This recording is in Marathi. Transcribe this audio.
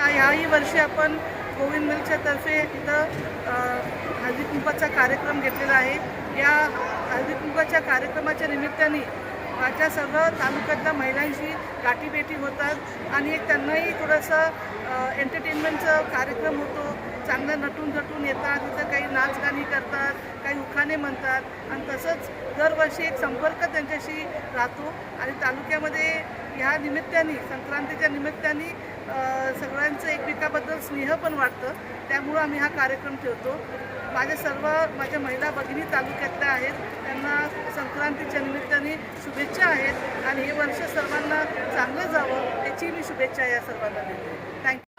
ह्याही वर्षी आपण गोविंद मिल्कच्या तर्फे इथं हळदी कुंकवाचा कार्यक्रम घेतलेला आहे। या हळदी कुंकवाच्या कार्यक्रमाच्या निमित्ताने माझ्या सर्व तालुक्यातल्या महिलांशी गाठीभेटी होतात आणि एक त्यांनाही थोडंसं एंटरटेनमेंटचा कार्यक्रम होतो। चांगलं नटून झटून येतात, तिथं काही नाच गाणी करतात, काही उखाणे म्हणतात आणि तसंच दरवर्षी एक संपर्क त्यांच्याशी राहतो आणि तालुक्यामध्ये ह्या निमित्ताने संक्रांतीच्या निमित्ताने सगळ्यांचं एकमेकाबद्दल स्नेह पण वाटतं। त्यामुळं आम्ही हा कार्यक्रम ठेवतो। माझ्या महिला भगिनी तालुक्यातल्या आहेत, त्यांना संक्रांतीच्या निमित्ताने शुभेच्छा आहेत आणि हे वर्ष सर्वांना चांगलं जावं याची मी शुभेच्छा या सर्वांना देते। थँक्यू।